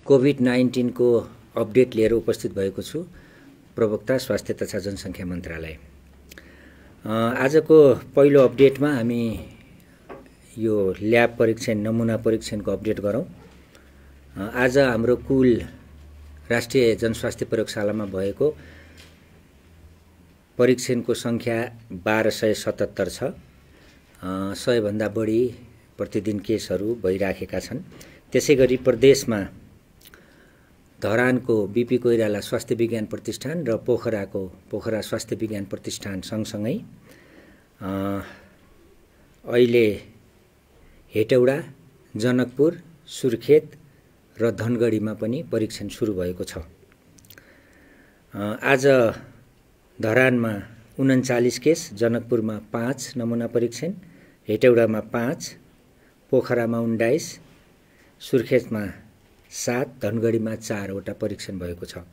COVID-19 को update लिएर उपस्थित भएको छु। प्रवक्ता स्वास्थ्य तथा जनसङ्ख्या मन्त्रालय। आजको पहिलो अपडेटमा हामी यो ल्याब परीक्षण नमुना परीक्षणको अपडेट गरौँ। आज हाम्रो कुल राष्ट्रिय जनस्वास्थ्य प्रयोगशालामा भएको परीक्षणको सङ्ख्या 1277 छ। 100 भन्दा बढी प्रतिदिन केसहरू भइराखेका छन्। त्यसैगरी प्रदेशमा धरानको बीपी कोइराला स्वास्थ्य विज्ञान प्रतिष्ठान र पोखराको पोखरा स्वास्थ्य विज्ञान प्रतिष्ठान सँगसँगै अहिले हेटौडा, जनकपुर, सुर्खेत र धनगढीमा पनि परीक्षण सुरु भएको छ। आज धरानमा 39 केस, जनकपुरमा 5 नमुना परीक्षण, हेटौडामा 5, पोखरामा 19, सुर्खेतमा 7, धनगढीमा 4 वटा परीक्षण भएको छ।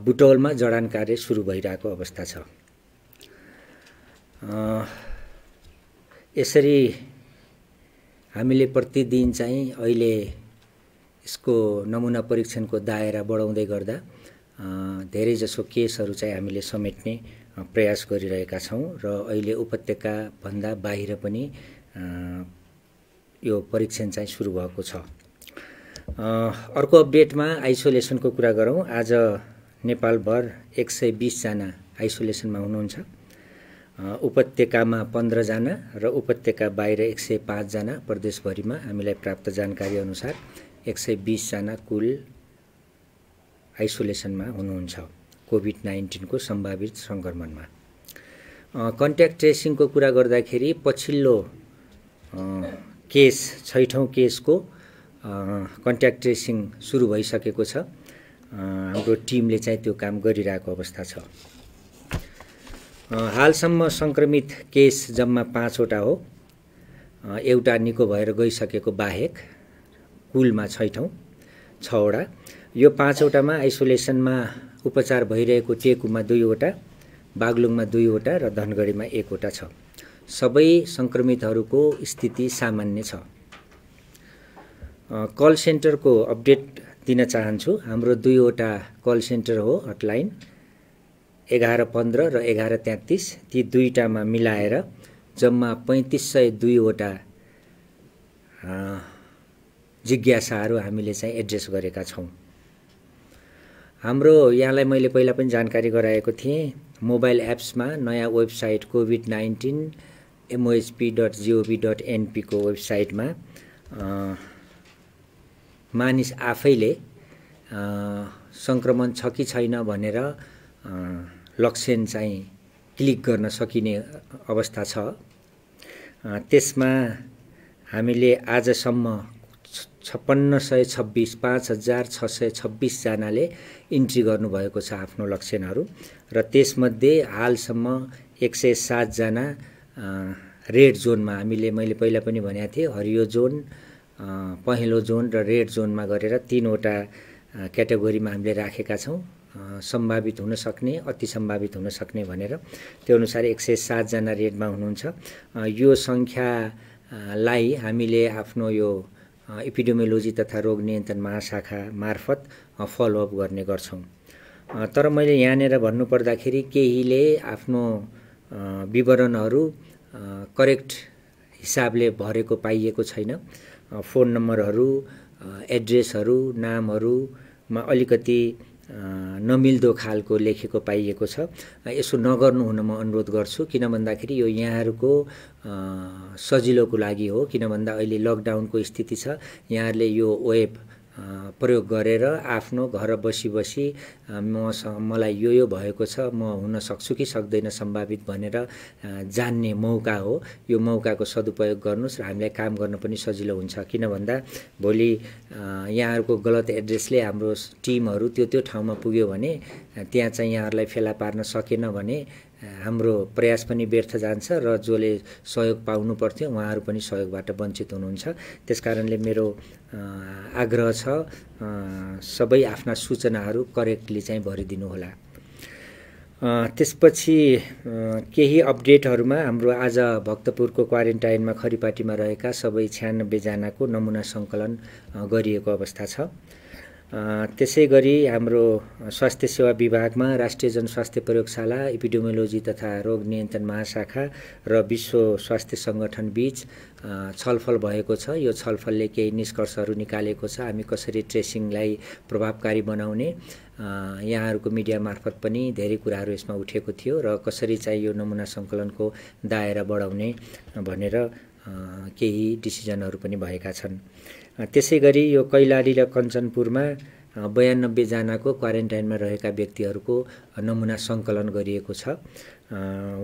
बुटौलमा जडान कार्य सुरु भइरहेको अवस्था छ। यसरी हामीले प्रतिदिन चाहिँ अहिले यसको नमुना परीक्षणको दायरा बढाउँदै गर्दा धेरैजसो केसहरू चाहिँ हामीले समेट्ने प्रयास गरिरहेका छौँ र अहिले उपत्यका भन्दा बाहिर पनि यो परीक्षण चाहिँ सुरु भएको छ। अर्को अपडेटमा आइसोलेसनको कुरा गरौँ। आज नेपालभर 120 जना आइसोलेसनमा हुनुहुन्छ। उपत्यकामा 15 जना र उपत्यका बाहिर 105 जना। प्रदेशभरिमा हामीलाई प्राप्त जानकारी अनुसार 120 जना कुल आइसोलेसनमा हुनुहुन्छ कोभिड-19 को सम्भावित संक्रमणमा। कन्ट्याक्ट ट्रेसिङको कुरा गर्दाखेरि पछिल्लो केस 6औं केसको कन्ट्याक्ट ट्रेसिङ सुरु भइसकेको छ। हाम्रो टिमले चाहिँ त्यो काम गरिरहेको अवस्था छ। हालसम्म संक्रमित केस जम्मा 5 वटा हो। एउटा निको भएर गइसकेको बाहेक कुलमा 6 वटा। यो 5 वटामा आइसोलेसनमा उपचार भइरहेको टेकुमा 2 वटा, बागलुङमा 2 वटा र धनगढीमा 1 वटा छ। सबै संक्रमितहरूको स्थिति सामान्य छ। कल सेन्टरको अपडेट दिन चाहन्छु। हाम्रो 2 वटा कल सेन्टर हो हटलाइन 1115 र 1133। ती दुईटामा मिलाएर जम्मा 3502 वटा जिज्ञासाहरू हामीले चाहिँ एड्रेस गरेका छौँ। हाम्रो यहाँलाई मैले पहिला पनि जानकारी गराएको थिएँ। मोबाइल एप्समा नयाँ वेबसाइट covid19 mohp.gov.np को वेबसाइटमा मानिस आफैले संक्रमण छ कि छैन भनेर लक्षण चाहिँ क्लिक गर्न सकिने अवस्था छ। त्यसमा हामीले आजसम्म 5626 5626 जनाले इन्ट्री गर्नुभएको छ आफ्नो लक्षणहरू र त्यसमध्ये हालसम्म 107 जना रेड जोनमा मैले पहिला पनि भनेको थिएँ हरियो जोन, पहेँलो जोन र रेड जोनमा गरेर 3 वटा क्याटेगोरीमा हामीले राखेका छौँ। सम्भावित हुन सक्ने, अति सम्भावित हुन सक्ने भनेर त्यो अनुसार 107 जना रेडमा हुनुहुन्छ। यो सङ्ख्यालाई हामीले आफ्नो यो एपिडेमियोलोजी तथा रोग नियन्त्रण महाशाखा मार्फत फलोअप गर्ने गर्छौँ। तर मैले यहाँनिर भन्नुपर्दाखेरि केहीले आफ्नो विवरणहरू करेक्ट हिसाबले भरेको पाइएको छैन। फोन नम्बरहरू, एड्रेसहरू, नामहरूमा अलिकति नमिल्दो खालको लेखेको पाइएको छ। यसो नगर्नु हुन म अनुरोध गर्छु। किन भन्दाखेरि यो यहाँहरूको सजिलोको लागि हो। किन भन्दा अहिले लकडाउनको स्थिति छ। यहाँहरूले यो वेब प्रयोग गरेर आफ्नो घर बसी मलाई यो भएको छ, म हुन सक्छु कि सक्दैन सम्भावित भनेर जान्ने मौका हो। यो मौकाको सदुपयोग गर्नुस् र हामीलाई काम गर्न पनि सजिलो हुन्छ। किन भन्दा भोलि यहाँहरूको गलत एड्रेसले हाम्रो टिमहरू त्यो ठाउँमा पुग्यो भने त्यहाँ चाहिँ यहाँहरूलाई फेला पार्न सकेन भने हाम्रो प्रयास पनि व्यर्थ जान्छ र जसले सहयोग पाउनु पर्थ्यो उहाँहरू पनि सहयोगबाट वञ्चित हुनुहुन्छ। त्यसकारणले मेरो आग्रह छ सबै आफ्ना सूचनाहरू करेक्टली चाहिँ भरिदिनु होला। त्यसपछि केही अपडेटहरूमा हाम्रो आज भक्तपुरको क्वारेन्टाइनमा खरिपाटीमा रहेका सबै 96 जनाको नमुना सङ्कलन गरिएको अवस्था छ। त्यसै गरी हाम्रो स्वास्थ्य सेवा विभागमा राष्ट्रिय जनस्वास्थ्य प्रयोगशाला, एपिडेमियोलोजी तथा रोग नियन्त्रण महाशाखा र विश्व स्वास्थ्य सङ्गठन बीच छलफल भएको छ। यो छलफलले केही निष्कर्षहरू निकालेको छ। हामी कसरी ट्रेसिङलाई प्रभावकारी बनाउने, यहाँहरूको मिडिया मार्फत पनि धेरै कुराहरू यसमा उठेको थियो र कसरी चाहिँ यो नमुना सङ्कलनको दायरा बढाउने भनेर केही डिसिजनहरू पनि भएका छन्। त्यसै गरी यो कैलाली र कञ्चनपुरमा 92 जनाको क्वारेन्टाइनमा रहेका व्यक्तिहरूको नमुना सङ्कलन गरिएको छ।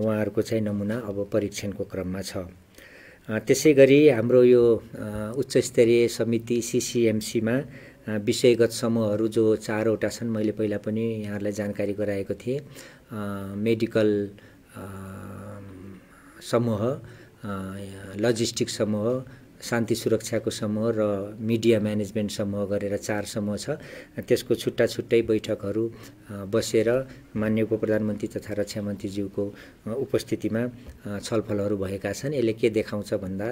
उहाँहरूको चाहिँ नमुना अब परीक्षणको क्रममा छ। त्यसै गरी हाम्रो यो उच्च स्तरीय समिति CCMCमा विषयगत समूहहरू जो 4वटा छन्, मैले पहिला पनि यहाँहरूलाई जानकारी गराएको थिएँ। मेडिकल समूह, लजिस्टिक समूह, शान्ति सुरक्षाको समूह र मिडिया म्यानेजमेन्ट समूह गरेर 4 समूह छ। त्यसको छुट्टा छुट्टै बैठकहरू बसेर माननीय उपप्रधानमन्त्री तथा रक्षा मन्त्रीज्यूको उपस्थितिमा छलफलहरू भएका छन्। यसले के देखाउँछ भन्दा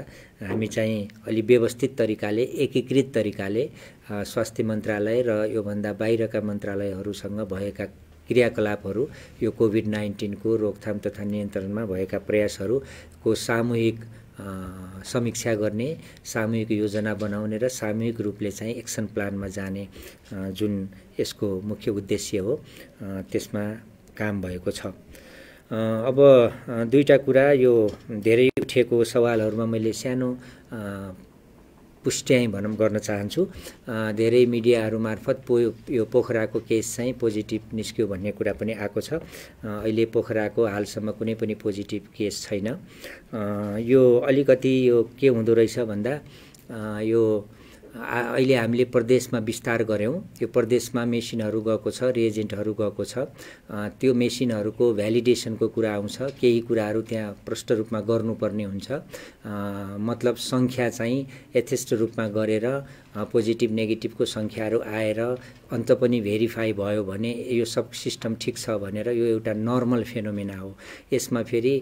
हामी चाहिँ अलि व्यवस्थित तरिकाले, एकीकृत तरिकाले स्वास्थ्य मन्त्रालय र योभन्दा बाहिरका मन्त्रालयहरूसँग भएका क्रियाकलापहरू, यो कोभिड-19 को रोकथाम तथा नियन्त्रणमा भएका प्रयासहरूको सामूहिक समीक्षा गर्ने, सामूहिक योजना बनाउने र सामूहिक रूपले चाहिँ एक्सन प्लानमा जाने जुन यसको मुख्य उद्देश्य हो, त्यसमा काम भएको छ। अब दुईटा कुरा, यो धेरै उठेको सवालहरूमा मैले सानो पुष्ट्याइ गर्न चाहन्छु। धेरै मिडियाहरू मार्फत यो पोखराको केस चाहिँ पोजिटिभ निस्क्यो भन्ने कुरा पनि आएको छ। अहिले पोखराको हालसम्म कुनै पनि पोजिटिभ केस छैन। यो अलिकति यो के हुँदो रहेछ भन्दा यो अहिले हामीले प्रदेशमा विस्तार गऱ्यौँ। यो प्रदेशमा मेसिनहरू गएको छ, रिएजेन्टहरू गएको छ। त्यो मेसिनहरूको भ्यालिडेसनको कुरा आउँछ। केही कुराहरू त्यहाँ प्रष्ट रूपमा गर्नुपर्ने हुन्छ। मतलब सङ्ख्या चाहिँ यथेष्ट रूपमा गरेर पोजिटिभ नेगेटिभको सङ्ख्याहरू आएर अन्त पनि भेरिफाई भयो भने यो सब सिस्टम ठिक छ भनेर यो एउटा नर्मल फेनोमेना हो। यसमा फेरि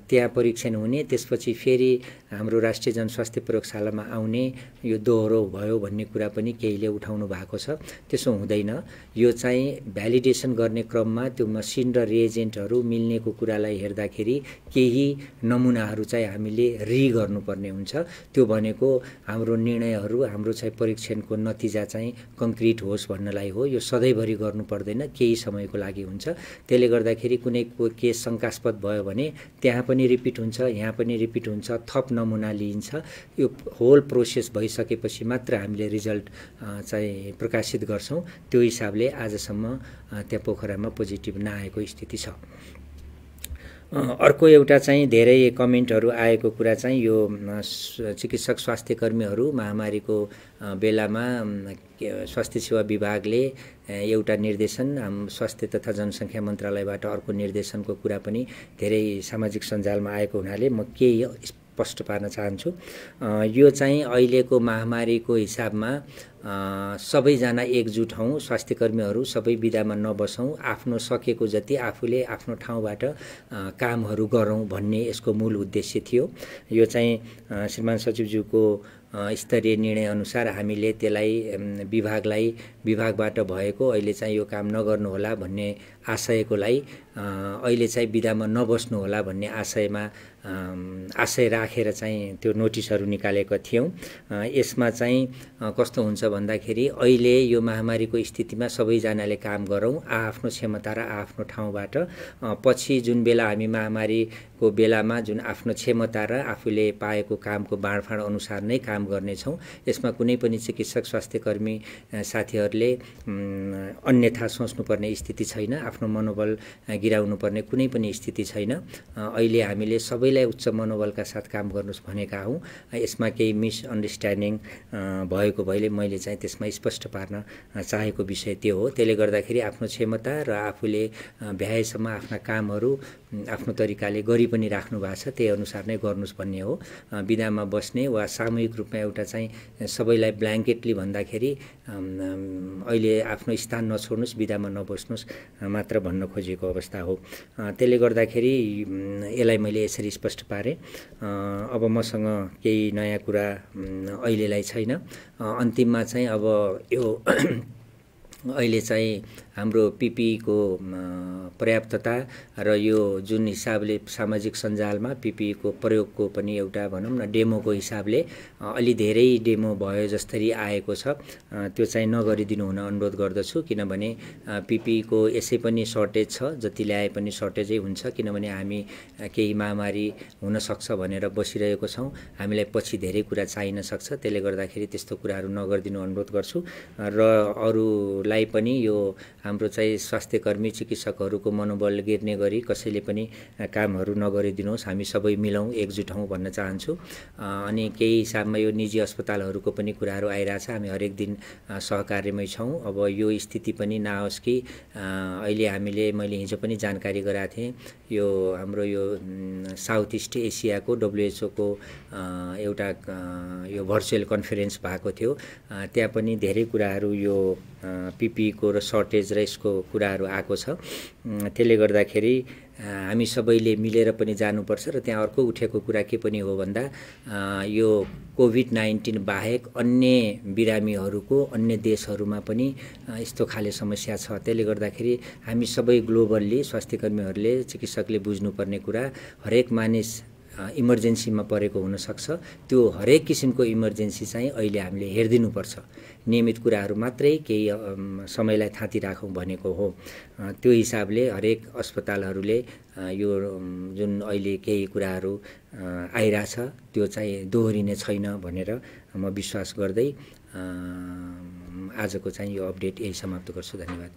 त्यहाँ परीक्षण हुने, त्यसपछि फेरि हाम्रो राष्ट्रिय जनस्वास्थ्य प्रयोगशालामा आउने, यो दोहोरो भयो भन्ने कुरा पनि केहीले उठाउनु भएको छ। त्यसो हुँदैन। यो चाहिँ भ्यालिडेसन गर्ने क्रममा त्यो मसिन र रिएजेन्टहरू मिल्नेको कुरालाई हेर्दाखेरि केही नमुनाहरू चाहिँ हामीले गर्नुपर्ने हुन्छ। त्यो भनेको हाम्रो निर्णयहरू, हाम्रो चाहिँ परीक्षणको नतिजा चाहिँ कङ्क्रिट होस् भन्नलाई हो। यो सधैँभरि गर्नु पर्दैन, केही समयको लागि हुन्छ। त्यसले गर्दाखेरि कुनै केस शङ्कास्पद भयो भने त्यहाँ पनि रिपिट हुन्छ, यहाँ पनि रिपिट हुन्छ, थप नमुना लिइन्छ। यो होल प्रोसेस भइसकेपछि मात्र हामीले रिजल्ट चाहिँ प्रकाशित गर्छौँ। त्यो हिसाबले आजसम्म त्यहाँ पोखरामा पोजिटिभ नआएको स्थिति छ। अर्को एउटा चाहिँ धेरै कमेन्टहरू आएको कुरा चाहिँ यो चिकित्सक स्वास्थ्य कर्मीहरू महामारीको बेलामा स्वास्थ्य सेवा विभागले एउटा निर्देशन, स्वास्थ्य तथा जनसङ्ख्या मन्त्रालयबाट अर्को निर्देशनको कुरा पनि धेरै सामाजिक सञ्जालमा आएको हुनाले म केही स्पष्ट पार्न चाहन्छु। यो चाहिँ अहिलेको महामारीको हिसाबमा सबैजना एकजुट हौँ, स्वास्थ्य कर्मीहरू सबै बिदामा नबसौँ, आफ्नो सकेको जति आफूले आफ्नो ठाउँबाट कामहरू गरौँ भन्ने यसको मूल उद्देश्य थियो। यो चाहिँ श्रीमान सचिवज्यूको स्तरीय निर्णय अनुसार हामीले त्यसलाई विभागबाट भएको अहिले चाहिँ यो काम नगर्नुहोला भन्ने आशयकोलाई अहिले चाहिँ बिदामा नबस्नु होला भन्ने आशय राखेर चाहिँ त्यो नोटिसहरू निकालेका थियौँ। यसमा चाहिँ कस्तो हुन्छ भन्दाखेरि अहिले यो महामारीको स्थितिमा सबैजनाले काम गरौँ आफ्नो क्षमता र आफ्नो ठाउँबाट। पछि जुन बेला हामी महामारीको बेलामा जुन आफ्नो क्षमता र आफूले पाएको कामको बाँडफाँड अनुसार नै काम गर्नेछौँ। यसमा कुनै पनि चिकित्सक स्वास्थ्यकर्मी साथीहरूले अन्यथा सोच्नुपर्ने स्थिति छैन, आफ्नो मनोबल गिराउनु पर्ने कुनै पनि स्थिति छैन। अहिले हामीले सबै सबैलाई उच्च मनोबलका साथ काम गर्नुहोस् भनेका हौँ। यसमा केही मिसअन्डरस्ट्यान्डिङ भएको भएले मैले चाहिँ त्यसमा स्पष्ट पार्न चाहेको विषय त्यो हो। त्यसले गर्दाखेरि आफ्नो क्षमता र आफूले भ्याएसम्म आफ्ना कामहरू आफ्नो तरिकाले गरि पनि राख्नु भएको छ, त्यही अनुसार नै गर्नुहोस् भन्ने हो। बिदामा बस्ने वा सामूहिक रूपमा एउटा चाहिँ सबैलाई ब्ल्याङ्केटली भन्दाखेरि अहिले आफ्नो स्थान नछोड्नुहोस्, बिदामा नबस्नुहोस् मात्र भन्न खोजेको अवस्था हो। त्यसले गर्दाखेरि यसलाई मैले यसरी स्पष्ट पारेँ। अब मसँग केही नयाँ कुरा अहिलेलाई छैन। अन्तिममा चाहिँ अब यो अहिले चाहिँ हाम्रो पिपिईको पर्याप्तता र यो जुन हिसाबले सामाजिक सञ्जालमा पिपिईको प्रयोगको पनि एउटा भनौँ न डेमोको हिसाबले अलि धेरै डेमो भयो जसरी आएको छ, त्यो चाहिँ नगरिदिनु हुन अनुरोध गर्दछु। किनभने पिपिईको यसै पनि सर्टेज छ, जति ल्याए पनि सर्टेजै हुन्छ। किनभने हामी केही महामारी हुनसक्छ भनेर बसिरहेको छौँ, हामीलाई पछि धेरै कुरा चाहिन सक्छ। त्यसले गर्दाखेरि त्यस्तो कुराहरू नगरिदिनु अनुरोध गर्छु। र अरूलाई पनि यो हाम्रो चाहिँ स्वास्थ्यकर्मी चिकित्सकहरूको मनोबल गिर्ने गरी कसैले पनि कामहरू नगरिदिनुहोस्, हामी सबै मिलौँ, एकजुट हौँ भन्न चाहन्छु। अनि केही हिसाबमा यो निजी अस्पतालहरूको पनि कुराहरू आइरहेछ, हामी हरेक दिन सहकार्यमै छौँ। अब यो स्थिति पनि नआओस् कि अहिले हामीले, मैले हिजो पनि जानकारी गराएको थिएँ, यो हाम्रो यो साउथ इस्ट एसियाको WHO को एउटा यो भर्चुअल कन्फरेन्स भएको थियो। त्यहाँ पनि धेरै कुराहरू यो पिपिईको र सर्टेज र यसको कुराहरू आएको छ। त्यसले गर्दाखेरि हामी सबैले मिलेर पनि जानुपर्छ। र त्यहाँ अर्को उठेको कुरा के पनि हो भन्दा यो कोभिड-19 बाहेक अन्य बिरामीहरूको अन्य देशहरूमा पनि यस्तो खाले समस्या छ। त्यसले गर्दाखेरि हामी सबै ग्लोबल्ली स्वास्थ्यकर्मीहरूले, चिकित्सकले बुझ्नुपर्ने कुरा, हरेक मानिस इमर्जेन्सीमा परेको हुनसक्छ। त्यो हरेक किसिमको इमर्जेन्सी चाहिँ अहिले हामीले हेरिदिनुपर्छ। नियमित कुराहरू मात्रै केही समयलाई थाती राखौँ भनेको हो। त्यो हिसाबले हरेक अस्पतालहरूले यो जुन अहिले केही कुराहरू आइरहेछ त्यो चाहिँ दोहोरिने छैन भनेर म विश्वास गर्दै आजको चाहिँ यो अपडेट यही समाप्त गर्छु। धन्यवाद।